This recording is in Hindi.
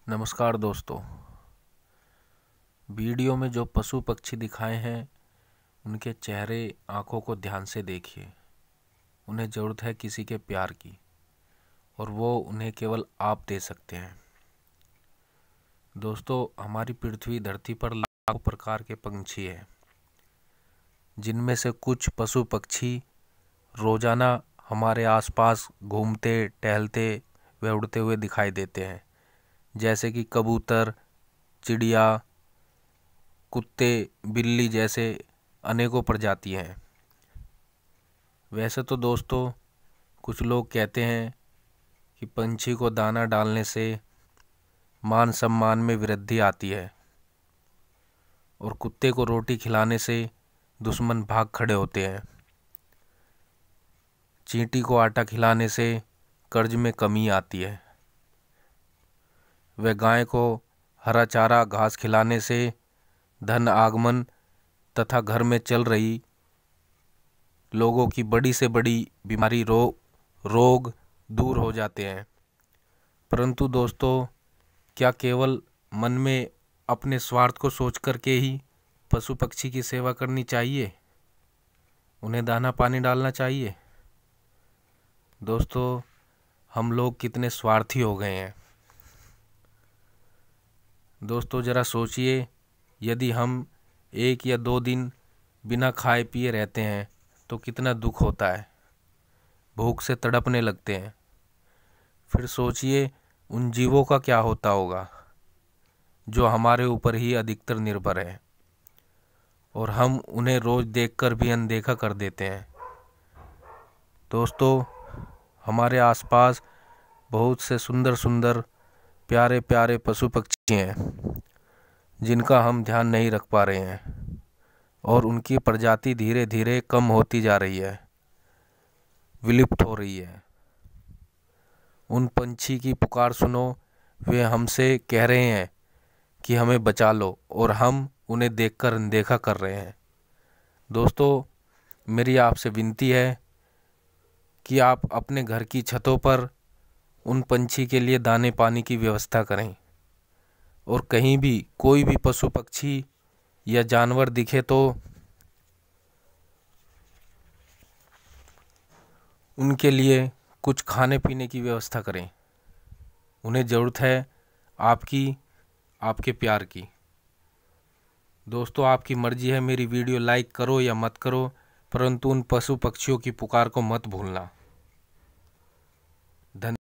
नमस्कार दोस्तों। वीडियो में जो पशु पक्षी दिखाए हैं उनके चेहरे, आँखों को ध्यान से देखिए। उन्हें ज़रूरत है किसी के प्यार की और वो उन्हें केवल आप दे सकते हैं। दोस्तों, हमारी पृथ्वी धरती पर लाखों प्रकार के पंछी हैं, जिनमें से कुछ पशु पक्षी रोज़ाना हमारे आसपास घूमते, टहलते व उड़ते हुए दिखाई देते हैं, जैसे कि कबूतर, चिड़िया, कुत्ते, बिल्ली जैसे अनेकों प्रजाति हैं। वैसे तो दोस्तों, कुछ लोग कहते हैं कि पंछी को दाना डालने से मान सम्मान में वृद्धि आती है और कुत्ते को रोटी खिलाने से दुश्मन भाग खड़े होते हैं। चींटी को आटा खिलाने से कर्ज में कमी आती है। वह गाय को हरा चारा घास खिलाने से धन आगमन तथा घर में चल रही लोगों की बड़ी से बड़ी बीमारी रोग दूर हो जाते हैं। परंतु दोस्तों, क्या केवल मन में अपने स्वार्थ को सोच कर के ही पशु पक्षी की सेवा करनी चाहिए? उन्हें दाना पानी डालना चाहिए? दोस्तों, हम लोग कितने स्वार्थी हो गए हैं। दोस्तों, ज़रा सोचिए, यदि हम 1 या 2 दिन बिना खाए पिए रहते हैं तो कितना दुख होता है, भूख से तड़पने लगते हैं। फिर सोचिए उन जीवों का क्या होता होगा जो हमारे ऊपर ही अधिकतर निर्भर है और हम उन्हें रोज़ देखकर भी अनदेखा कर देते हैं। दोस्तों, हमारे आसपास बहुत से सुंदर सुंदर प्यारे प्यारे पशु पक्षी हैं जिनका हम ध्यान नहीं रख पा रहे हैं और उनकी प्रजाति धीरे धीरे कम होती जा रही है, विलुप्त हो रही है। उन पंछी की पुकार सुनो, वे हमसे कह रहे हैं कि हमें बचा लो और हम उन्हें देखकर अनदेखा कर रहे हैं। दोस्तों, मेरी आपसे विनती है कि आप अपने घर की छतों पर उन पंछी के लिए दाने पानी की व्यवस्था करें और कहीं भी कोई भी पशु पक्षी या जानवर दिखे तो उनके लिए कुछ खाने पीने की व्यवस्था करें। उन्हें ज़रूरत है आपके प्यार की। दोस्तों, आपकी मर्जी है, मेरी वीडियो लाइक करो या मत करो, परंतु उन पशु पक्षियों की पुकार को मत भूलना। धन्यवाद।